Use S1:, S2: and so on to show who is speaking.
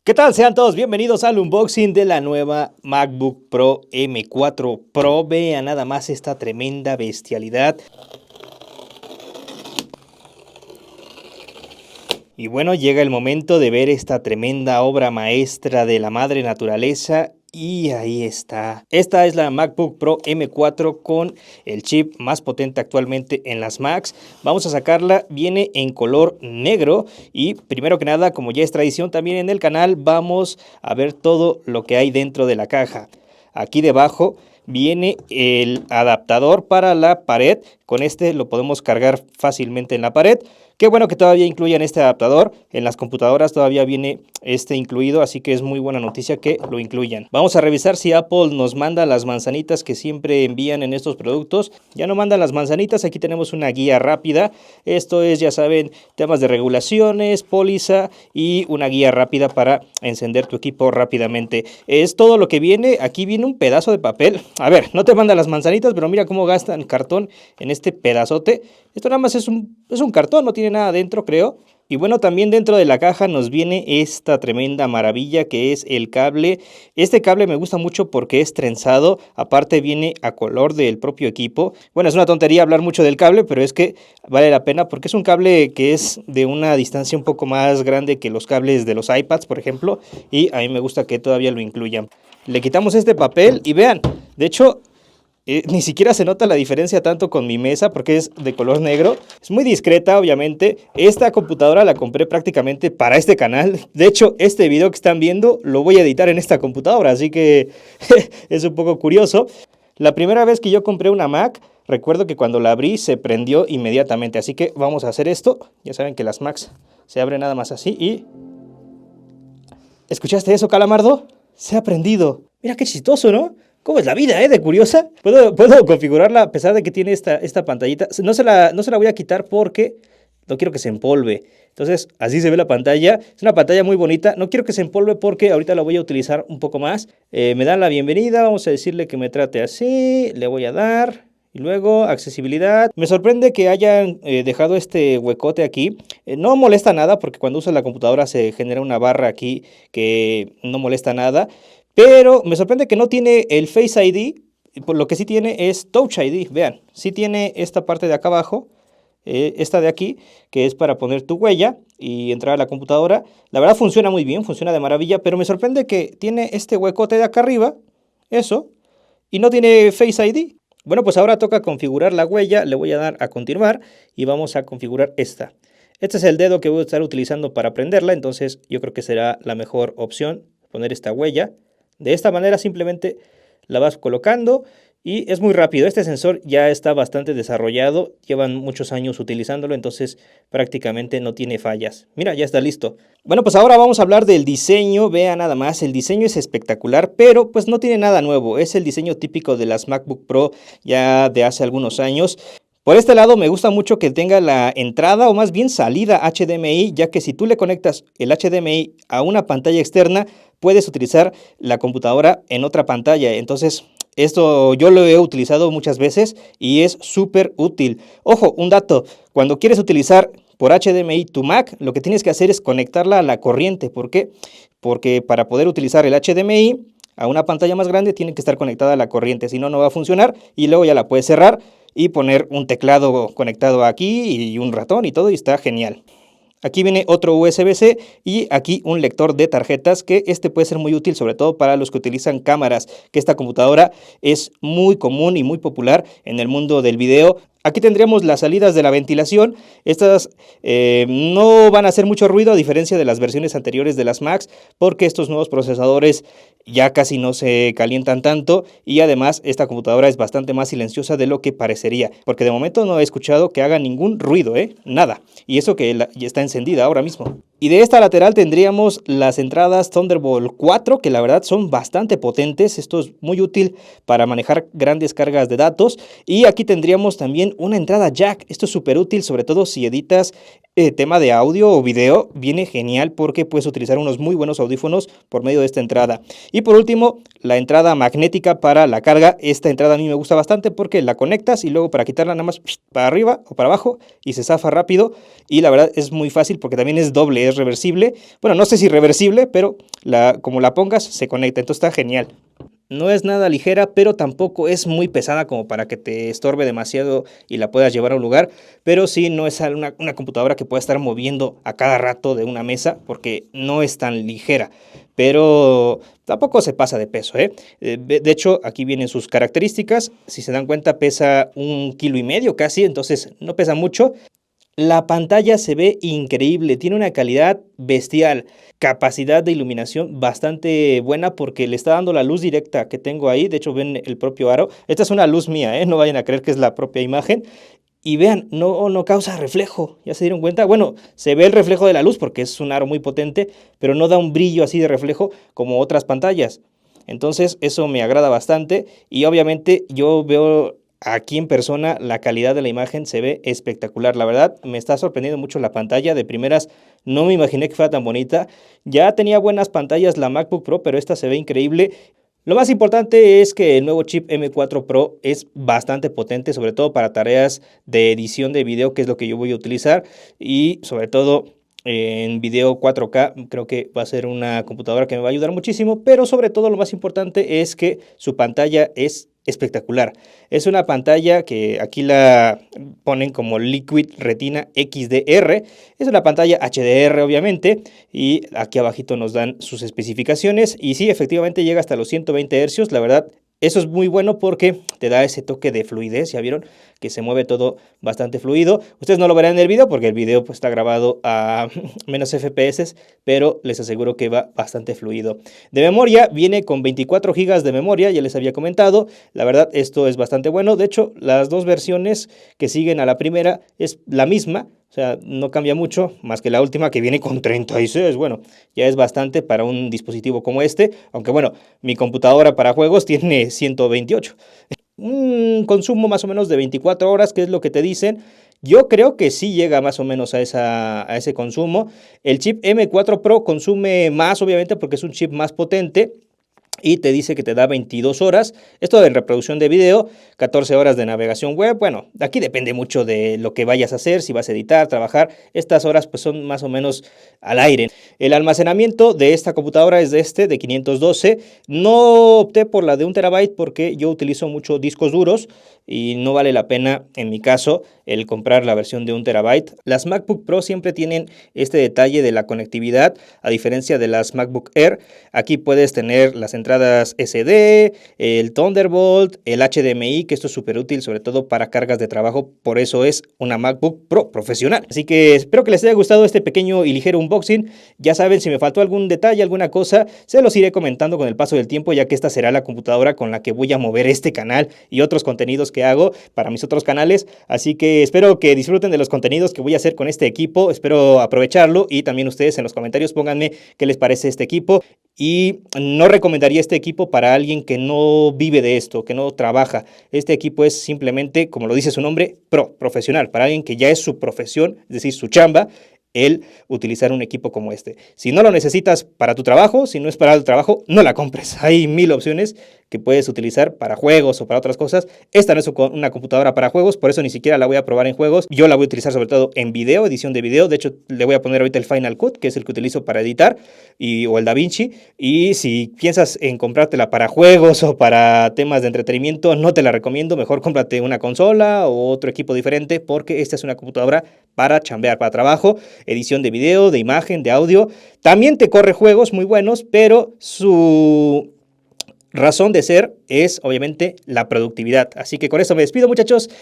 S1: ¿Qué tal? Sean todos bienvenidos al unboxing de la nueva MacBook Pro M4 Pro. Vean nada más esta tremenda bestialidad. Y bueno, llega el momento de ver esta tremenda obra maestra de la madre naturaleza. Y ahí está. Esta es la MacBook Pro M4 con el chip más potente actualmente en las Macs. Vamos a sacarla, viene en color negro y primero que nada, como ya es tradición también en el canal, vamos a ver todo lo que hay dentro de la caja. Aquí debajo viene el adaptador para la pared. Con este lo podemos cargar fácilmente en la pared. Qué bueno que todavía incluyan este adaptador. En las computadoras todavía viene este incluido, así que es muy buena noticia que lo incluyan. Vamos a revisar si Apple nos manda las manzanitas que siempre envían en estos productos. Ya no mandan las manzanitas, aquí tenemos una guía rápida. Esto es, ya saben, temas de regulaciones, póliza y una guía rápida para encender tu equipo rápidamente. Es todo lo que viene. Aquí viene un pedazo de papel. A ver, no te mandan las manzanitas, pero mira cómo gastan cartón en este pedazote. Esto nada más es un cartón, no tiene nada adentro, creo. Y bueno, también dentro de la caja nos viene esta tremenda maravilla que es el cable. Este cable me gusta mucho porque es trenzado, aparte viene a color del propio equipo. Bueno, es una tontería hablar mucho del cable, pero es que vale la pena porque es un cable que es de una distancia un poco más grande que los cables de los iPads, por ejemplo, y a mí me gusta que todavía lo incluyan. Le quitamos este papel y vean, de hecho, ni siquiera se nota la diferencia tanto con mi mesa porque es de color negro. Es muy discreta, obviamente. Esta computadora la compré prácticamente para este canal. De hecho, este video que están viendo lo voy a editar en esta computadora, así que es un poco curioso. La primera vez que yo compré una Mac, recuerdo que cuando la abrí se prendió inmediatamente. Así que vamos a hacer esto. Ya saben que las Macs se abren nada más así y... ¿Escuchaste eso, Calamardo? Se ha prendido. Mira qué chistoso, ¿no? ¿Cómo es la vida, de curiosa? Puedo configurarla a pesar de que tiene esta pantallita. No se la voy a quitar porque no quiero que se empolve. Entonces, así se ve la pantalla. Es una pantalla muy bonita. No quiero que se empolve porque ahorita la voy a utilizar un poco más. Me dan la bienvenida. Vamos a decirle que me trate así. Le voy a dar... Y luego, accesibilidad. Me sorprende que hayan dejado este huecote aquí. No molesta nada porque cuando usas la computadora se genera una barra aquí que no molesta nada. Pero me sorprende que no tiene el Face ID. Por lo que sí tiene es Touch ID. Vean, sí tiene esta parte de acá abajo. Esta de aquí, que es para poner tu huella y entrar a la computadora. La verdad funciona muy bien, funciona de maravilla. Pero me sorprende que tiene este huecote de acá arriba. Eso. Y no tiene Face ID. Bueno, pues ahora toca configurar la huella, le voy a dar a continuar y vamos a configurar esta. Este es el dedo que voy a estar utilizando para prenderla, entonces yo creo que será la mejor opción poner esta huella. De esta manera simplemente la vas colocando y es muy rápido. Este sensor ya está bastante desarrollado, llevan muchos años utilizándolo, entonces prácticamente no tiene fallas. Mira, ya está listo. Bueno, pues ahora vamos a hablar del diseño. Vean nada más, el diseño es espectacular, pero pues no tiene nada nuevo. Es el diseño típico de las MacBook Pro ya de hace algunos años. Por este lado me gusta mucho que tenga la entrada o más bien salida HDMI, ya que si tú le conectas el HDMI a una pantalla externa, puedes utilizar la computadora en otra pantalla. Entonces, esto yo lo he utilizado muchas veces y es súper útil. Ojo, un dato, cuando quieres utilizar por HDMI tu Mac, lo que tienes que hacer es conectarla a la corriente. ¿Por qué? Porque para poder utilizar el HDMI a una pantalla más grande tiene que estar conectada a la corriente, si no, no va a funcionar y luego ya la puedes cerrar y poner un teclado conectado aquí y un ratón y todo y está genial. Aquí viene otro USB-C y aquí un lector de tarjetas que este puede ser muy útil sobre todo para los que utilizan cámaras, que esta computadora es muy común y muy popular en el mundo del video. Aquí tendríamos las salidas de la ventilación. Estas no van a hacer mucho ruido a diferencia de las versiones anteriores de las Macs porque estos nuevos procesadores ya casi no se calientan tanto y además esta computadora es bastante más silenciosa de lo que parecería porque de momento no he escuchado que haga ningún ruido, nada. Y eso que ya está encendida ahora mismo. Y de esta lateral tendríamos las entradas Thunderbolt 4 que la verdad son bastante potentes. Esto es muy útil para manejar grandes cargas de datos. Y aquí tendríamos también también una entrada jack. Esto es súper útil, sobre todo si editas tema de audio o video. Viene genial porque puedes utilizar unos muy buenos audífonos por medio de esta entrada. Y por último, la entrada magnética para la carga. Esta entrada a mí me gusta bastante porque la conectas y luego para quitarla nada más para arriba o para abajo y se zafa rápido. Y la verdad es muy fácil porque también es doble, es reversible. Bueno, no sé si reversible, pero como la pongas se conecta, entonces está genial. No es nada ligera, pero tampoco es muy pesada como para que te estorbe demasiado y la puedas llevar a un lugar. Pero sí, no es una computadora que pueda estar moviendo a cada rato de una mesa porque no es tan ligera. Pero tampoco se pasa de peso, ¿eh? De hecho, aquí vienen sus características. Si se dan cuenta, pesa 1,5 kilos casi, entonces no pesa mucho. La pantalla se ve increíble, tiene una calidad bestial, capacidad de iluminación bastante buena porque le está dando la luz directa que tengo ahí. De hecho, ven el propio aro. Esta es una luz mía, ¿eh? No vayan a creer que es la propia imagen. Y vean, no causa reflejo, ¿ya se dieron cuenta? Bueno, se ve el reflejo de la luz porque es un aro muy potente, pero no da un brillo así de reflejo como otras pantallas. Entonces, eso me agrada bastante y obviamente yo veo aquí en persona la calidad de la imagen se ve espectacular. La verdad, me está sorprendiendo mucho la pantalla. De primeras, no me imaginé que fuera tan bonita. Ya tenía buenas pantallas la MacBook Pro, pero esta se ve increíble. Lo más importante es que el nuevo chip M4 Pro es bastante potente, sobre todo para tareas de edición de video, que es lo que yo voy a utilizar, y sobre todo en video 4K. Creo que va a ser una computadora que me va a ayudar muchísimo, pero sobre todo lo más importante es que su pantalla es espectacular. Es una pantalla que aquí la ponen como Liquid Retina XDR. Es una pantalla HDR obviamente y aquí abajito nos dan sus especificaciones y sí, efectivamente llega hasta los 120 Hz. La verdad, eso es muy bueno porque te da ese toque de fluidez, ¿ya vieron? Que se mueve todo bastante fluido. Ustedes no lo verán en el video porque el video pues, está grabado a menos FPS, pero les aseguro que va bastante fluido. De memoria viene con 24 GB de memoria, ya les había comentado. La verdad, esto es bastante bueno. De hecho, las dos versiones que siguen a la primera es la misma. O sea, no cambia mucho, más que la última que viene con 36. Bueno, ya es bastante para un dispositivo como este. Aunque bueno, mi computadora para juegos tiene 128. Un consumo más o menos de 24 horas, que es lo que te dicen. Yo creo que sí llega más o menos a ese consumo. El chip M4 Pro consume más, obviamente, porque es un chip más potente. Y te dice que te da 22 horas. Esto de reproducción de video, 14 horas de navegación web. Bueno, aquí depende mucho de lo que vayas a hacer, si vas a editar, trabajar. Estas horas pues son más o menos al aire. El almacenamiento de esta computadora es de 512. No opté por la de 1 TB porque yo utilizo mucho discos duros y no vale la pena, en mi caso, el comprar la versión de 1 TB. Las MacBook Pro siempre tienen este detalle de la conectividad, a diferencia de las MacBook Air. Aquí puedes tener las entradas SD, el Thunderbolt, el HDMI, que esto es súper útil, sobre todo para cargas de trabajo. Por eso es una MacBook Pro profesional. Así que espero que les haya gustado este pequeño y ligero unboxing. Ya saben, si me faltó algún detalle, alguna cosa, se los iré comentando con el paso del tiempo, ya que esta será la computadora con la que voy a mover este canal y otros contenidos que hago para mis otros canales. Así que espero que disfruten de los contenidos que voy a hacer con este equipo. Espero aprovecharlo y también ustedes en los comentarios pónganme qué les parece este equipo. Y no recomendaría este equipo para alguien que no vive de esto, que no trabaja. Este equipo es simplemente, como lo dice su nombre, profesional. Para alguien que ya es su profesión, es decir, su chamba, el utilizar un equipo como este. Si no lo necesitas para tu trabajo, si no es para el trabajo, no la compres. Hay 1000 opciones que puedes utilizar para juegos o para otras cosas. Esta no es una computadora para juegos, por eso ni siquiera la voy a probar en juegos. Yo la voy a utilizar sobre todo en video, edición de video. De hecho, le voy a poner ahorita el Final Cut, que es el que utilizo para editar, o el DaVinci. Y si piensas en comprártela para juegos o para temas de entretenimiento, no te la recomiendo. Mejor cómprate una consola o otro equipo diferente, porque esta es una computadora para chambear, para trabajo, edición de video, de imagen, de audio. También te corre juegos muy buenos, pero su razón de ser es obviamente la productividad. Así que con eso me despido, muchachos.